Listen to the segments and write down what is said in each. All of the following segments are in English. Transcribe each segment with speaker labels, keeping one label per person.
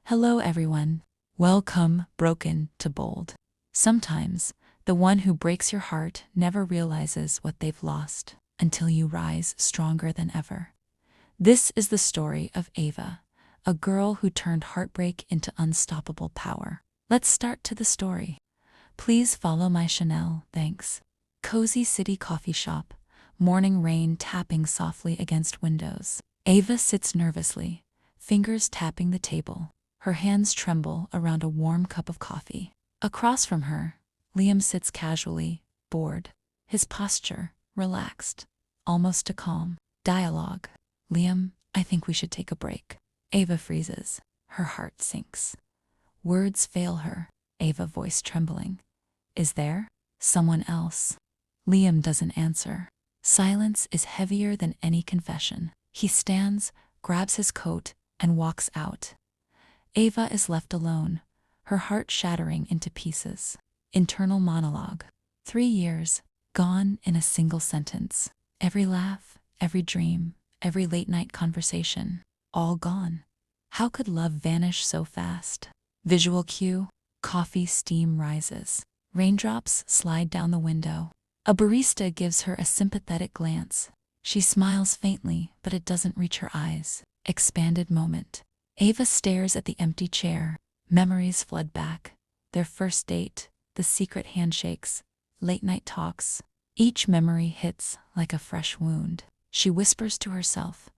Speaker 1: Hello everyone. Welcome, broken to bold. Sometimes, the one who breaks your heart never realizes what they've lost until you rise stronger than ever. This is the story of Ava, a girl who turned heartbreak into unstoppable power. Let's start to the story. Please follow my Chanel, thanks. Cozy city coffee shop, morning rain tapping softly against windows. Ava sits nervously, fingers tapping the table. Her hands tremble around a warm cup of coffee. Across from her, Liam sits casually, bored. His posture, relaxed, almost a calm. Dialogue. Liam, I think we should take a break. Ava freezes. Her heart sinks. Words fail her. Ava voice trembling. Is there someone else? Liam doesn't answer. Silence is heavier than any confession. He stands, grabs his coat, and walks out. Ava is left alone, her heart shattering into pieces. Internal monologue. 3 years, gone in a single sentence. Every laugh, every dream, every late-night conversation, all gone. How could love vanish so fast? Visual cue, coffee steam rises. Raindrops slide down the window. A barista gives her a sympathetic glance. She smiles faintly, but it doesn't reach her eyes. Expanded moment. Ava stares at the empty chair. Memories flood back. Their first date, the secret handshakes, late-night talks. Each memory hits like a fresh wound. She whispers to herself,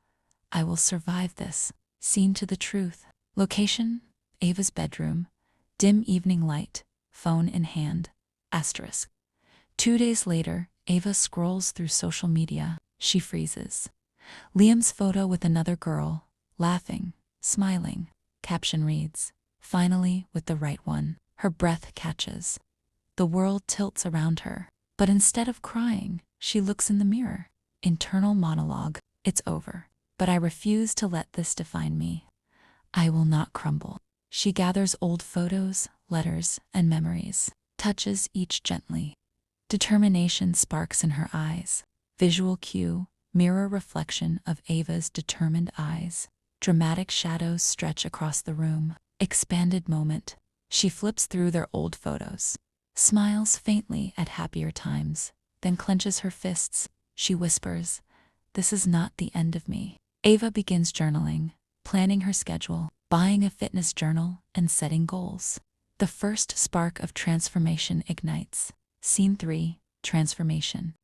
Speaker 1: I will survive this. Seen to the truth. Location, Ava's bedroom. Dim evening light, phone in hand. Asterisk. 2 days later, Ava scrolls through social media. She freezes. Liam's photo with another girl, laughing, smiling. Caption reads, finally with the right one. Her breath catches. The world tilts around her. But instead of crying, she looks in the mirror. Internal monologue. It's over. But I refuse to let this define me. I will not crumble. She gathers old photos, letters, and memories. Touches each gently. Determination sparks in her eyes. Visual cue, mirror reflection of Ava's determined eyes. Dramatic shadows stretch across the room. Expanded moment. She flips through their old photos. Smiles faintly at happier times. Then clenches her fists. She whispers, this is not the end of me. Ava begins journaling, planning her schedule, buying a fitness journal, and setting goals. The first spark of transformation ignites. Scene 3, transformation.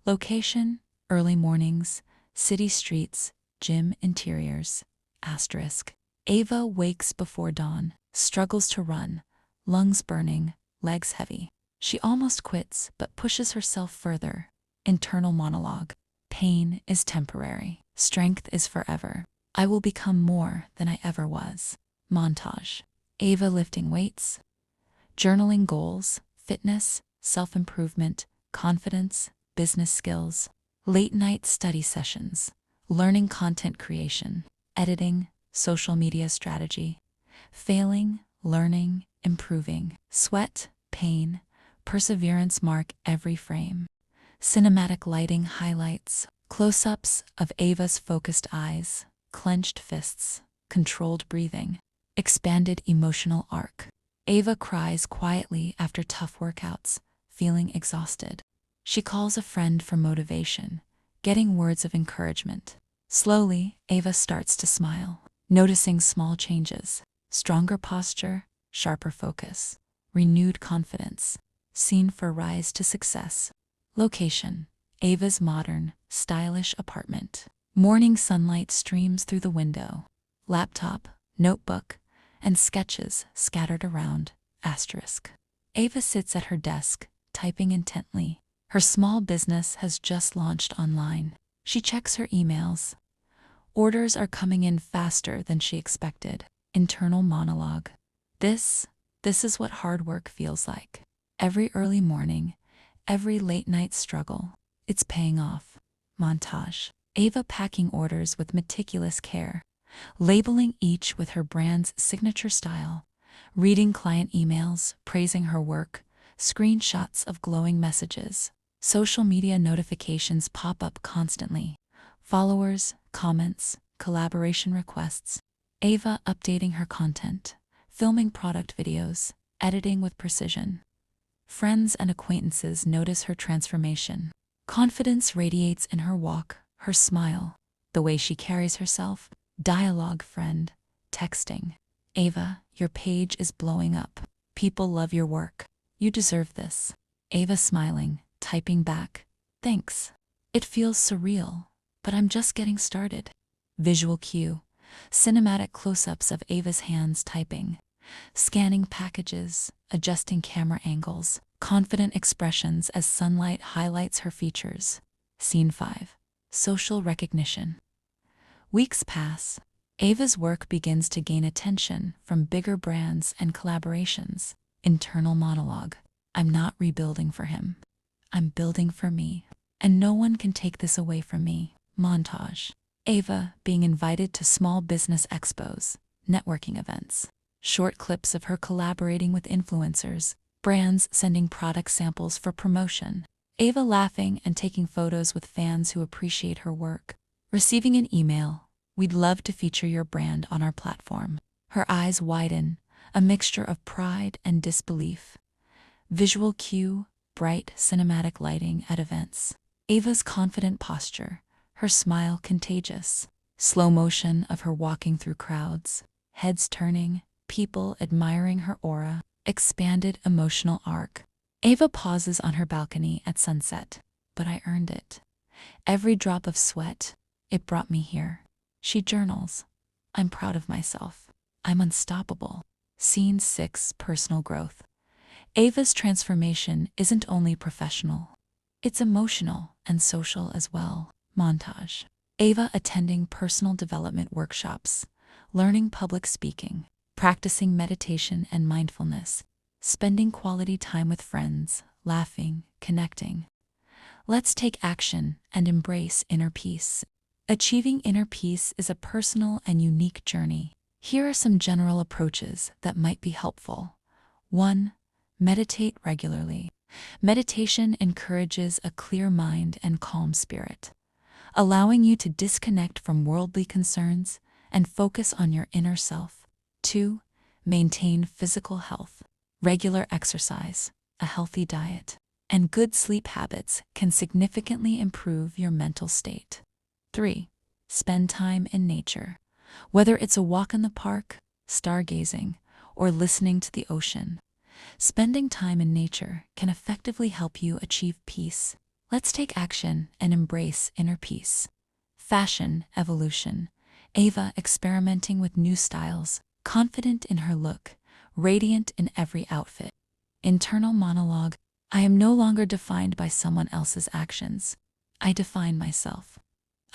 Speaker 1: Location, early mornings, city streets, gym interiors. Asterisk. Ava wakes before dawn, struggles to run, lungs burning, legs heavy. She almost quits but pushes herself further. Internal monologue. Pain is temporary. Strength is forever. I will become more than I ever was. Montage. Ava lifting weights, journaling goals, fitness, self-improvement, confidence, business skills. Late-night study sessions, learning content creation, editing, social media strategy. Failing, learning, improving. Sweat, pain, perseverance mark every frame. Cinematic lighting highlights, close-ups of Ava's focused eyes, clenched fists, controlled breathing. Expanded emotional arc. Ava cries quietly after tough workouts, feeling exhausted. She calls a friend for motivation, getting words of encouragement. Slowly, Ava starts to smile, noticing small changes. Stronger posture, sharper focus, renewed confidence. Scene for rise to success. Location, Ava's modern, stylish apartment. Morning sunlight streams through the window. Laptop, notebook, and sketches scattered around. Asterisk. Ava sits at her desk, typing intently. Her small business has just launched online. She checks her emails. Orders are coming in faster than she expected. Internal monologue. This is what hard work feels like. Every early morning, every late-night struggle, it's paying off. Montage. Ava packing orders with meticulous care, labeling each with her brand's signature style, reading client emails, praising her work, screenshots of glowing messages. Social media notifications pop up constantly. Followers, comments, collaboration requests. Ava updating her content, filming product videos, editing with precision. Friends and acquaintances notice her transformation. Confidence radiates in her walk, her smile, the way she carries herself. Dialogue friend, texting. Ava, your page is blowing up. People love your work. You deserve this. Ava smiling, typing back. Thanks. It feels surreal, but I'm just getting started. Visual cue. Cinematic close-ups of Ava's hands typing. Scanning packages, adjusting camera angles. Confident expressions as sunlight highlights her features. Scene 5. Social recognition. Weeks pass. Ava's work begins to gain attention from bigger brands and collaborations. Internal monologue. I'm not rebuilding for him. I'm building for me. And no one can take this away from me. Montage. Ava being invited to small business expos, networking events. Short clips of her collaborating with influencers. Brands sending product samples for promotion. Ava laughing and taking photos with fans who appreciate her work. Receiving an email. We'd love to feature your brand on our platform. Her eyes widen, a mixture of pride and disbelief. Visual cue, bright cinematic lighting at events. Ava's confident posture, her smile contagious. Slow motion of her walking through crowds, heads turning, people admiring her aura. Expanded emotional arc. Ava pauses on her balcony at sunset. But I earned it. Every drop of sweat, it brought me here. She journals. I'm proud of myself. I'm unstoppable. Scene 6. Personal growth. Ava's transformation isn't only professional. It's emotional and social as well. Montage. Ava attending personal development workshops, learning public speaking, practicing meditation and mindfulness, spending quality time with friends, laughing, connecting. Let's take action and embrace inner peace. Achieving inner peace is a personal and unique journey. Here are some general approaches that might be helpful. 1. Meditate regularly. Meditation encourages a clear mind and calm spirit, allowing you to disconnect from worldly concerns and focus on your inner self. 2. Maintain physical health. Regular exercise, a healthy diet, and good sleep habits can significantly improve your mental state. 3. Spend time in nature. Whether it's a walk in the park, stargazing, or listening to the ocean, spending time in nature can effectively help you achieve peace. Let's take action and embrace inner peace. Fashion evolution. Ava experimenting with new styles, confident in her look, radiant in every outfit. Internal monologue. I am no longer defined by someone else's actions. I define myself.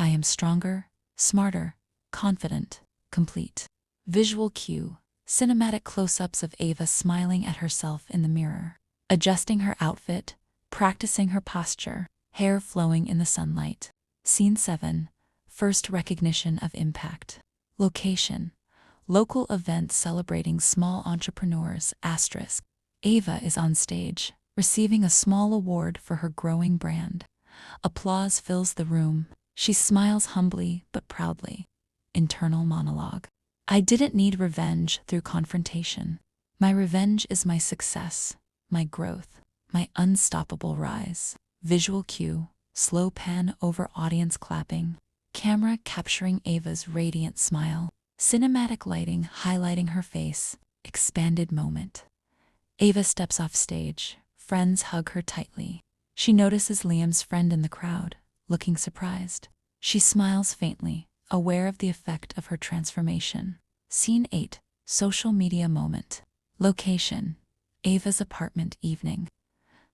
Speaker 1: I am stronger, smarter, confident, complete. Visual cue. Cinematic close-ups of Ava smiling at herself in the mirror, adjusting her outfit, practicing her posture, hair flowing in the sunlight. Scene 7. First recognition of impact. Location. Local event celebrating small entrepreneurs. Asterisk. Ava is on stage, receiving a small award for her growing brand. Applause fills the room. She smiles humbly but proudly. Internal monologue. I didn't need revenge through confrontation. My revenge is my success, my growth, my unstoppable rise. Visual cue. Slow pan over audience clapping. Camera capturing Ava's radiant smile. Cinematic lighting highlighting her face. Expanded moment. Ava steps off stage. Friends hug her tightly. She notices Liam's friend in the crowd, looking surprised. She smiles faintly, aware of the effect of her transformation. Scene 8. Social media moment. Location. Ava's apartment evening.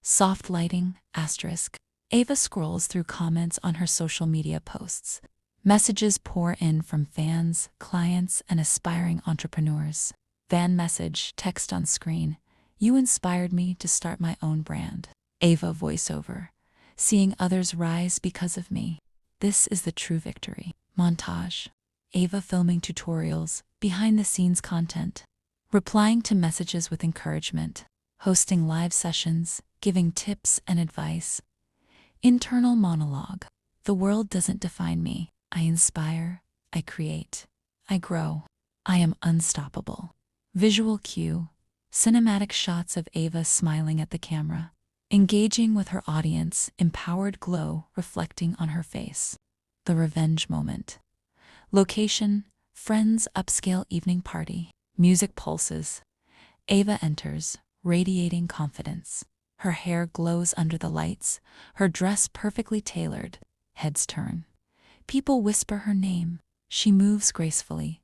Speaker 1: Soft lighting, asterisk. Ava scrolls through comments on her social media posts. Messages pour in from fans, clients, and aspiring entrepreneurs. Fan message, text on screen. You inspired me to start my own brand. Ava voiceover. Seeing others rise because of me. This is the true victory. Montage. Ava filming tutorials, behind-the-scenes content. Replying to messages with encouragement. Hosting live sessions, giving tips and advice. Internal monologue. The world doesn't define me. I inspire, I create, I grow. I am unstoppable. Visual cue. Cinematic shots of Ava smiling at the camera, engaging with her audience, empowered glow reflecting on her face. The revenge moment. Location, friends' upscale evening party. Music pulses. Ava enters, radiating confidence. Her hair glows under the lights, her dress perfectly tailored. Heads turn. People whisper her name. She moves gracefully,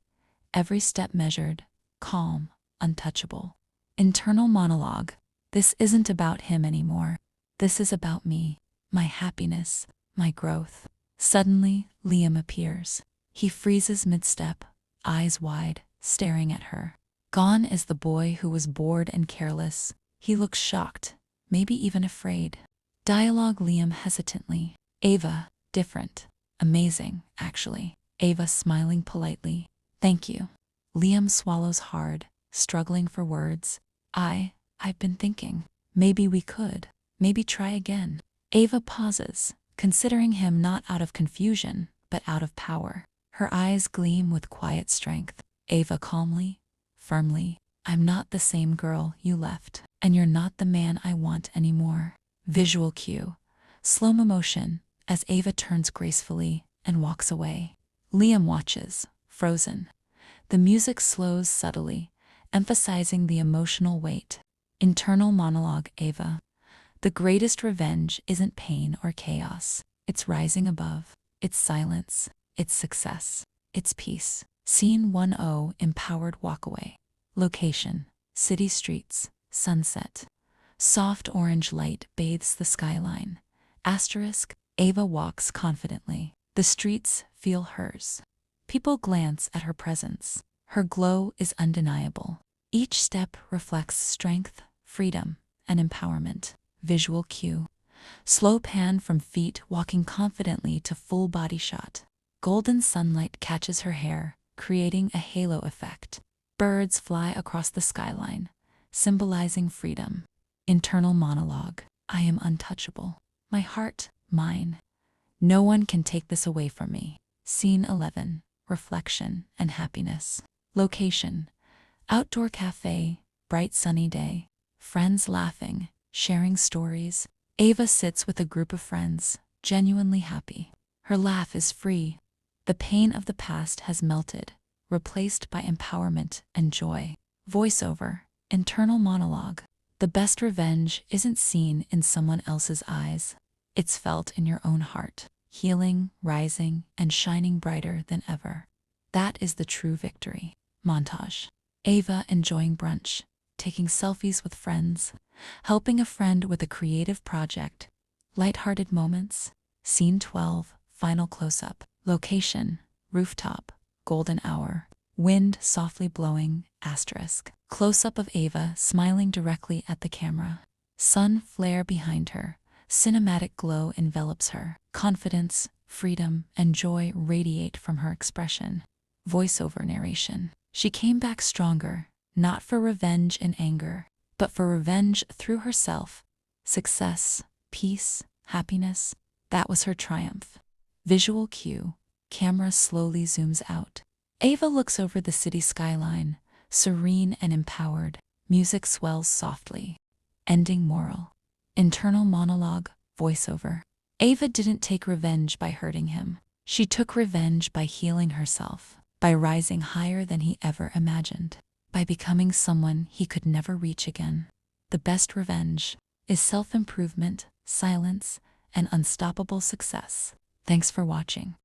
Speaker 1: every step measured, calm, untouchable. Internal monologue. This isn't about him anymore. This is about me, my happiness, my growth. Suddenly, Liam appears. He freezes mid-step, eyes wide, staring at her. Gone is the boy who was bored and careless. He looks shocked, maybe even afraid. Dialogue. Liam hesitantly. Ava, different. Amazing, actually. Ava smiling politely. Thank you. Liam swallows hard, struggling for words. I've been thinking. Maybe we could. Maybe try again. Ava pauses, considering him not out of confusion, but out of power. Her eyes gleam with quiet strength. Ava calmly, firmly. I'm not the same girl you left, and you're not the man I want anymore. Visual cue. Slow-mo motion, as Ava turns gracefully and walks away. Liam watches, frozen. The music slows subtly, emphasizing the emotional weight. Internal monologue. Ava. The greatest revenge isn't pain or chaos. It's rising above. It's silence. It's success. It's peace. Scene 10. Empowered walkaway. Location. City streets. Sunset. Soft orange light bathes the skyline. Asterisk. Ava walks confidently. The streets feel hers. People glance at her presence. Her glow is undeniable. Each step reflects strength, freedom, and empowerment. Visual cue. Slow pan from feet walking confidently to full body shot. Golden sunlight catches her hair, creating a halo effect. Birds fly across the skyline, symbolizing freedom. Internal monologue. I am untouchable. My heart, mine. No one can take this away from me. Scene 11. Reflection and happiness. Location. Outdoor cafe, bright sunny day. Friends laughing, sharing stories. Ava sits with a group of friends, genuinely happy. Her laugh is free. The pain of the past has melted, replaced by empowerment and joy. Voiceover. Internal monologue. The best revenge isn't seen in someone else's eyes. It's felt in your own heart, healing, rising, and shining brighter than ever. That is the true victory. Montage. Ava enjoying brunch, taking selfies with friends, helping a friend with a creative project. Lighthearted moments. Scene 12. Final close-up. Location. Rooftop. Golden hour. Wind softly blowing. Asterisk. Close-up of Ava smiling directly at the camera. Sun flare behind her. Cinematic glow envelops her. Confidence, freedom, and joy radiate from her expression. Voiceover narration. She came back stronger, not for revenge and anger, but for revenge through herself. Success, peace, happiness, that was her triumph. Visual cue. Camera slowly zooms out. Ava looks over the city skyline, serene and empowered. Music swells softly. Ending moral. Internal monologue. Voiceover. Ava didn't take revenge by hurting him. She took revenge by healing herself, by rising higher than he ever imagined, by becoming someone he could never reach again. The best revenge is self-improvement, silence, and unstoppable success. Thanks for watching.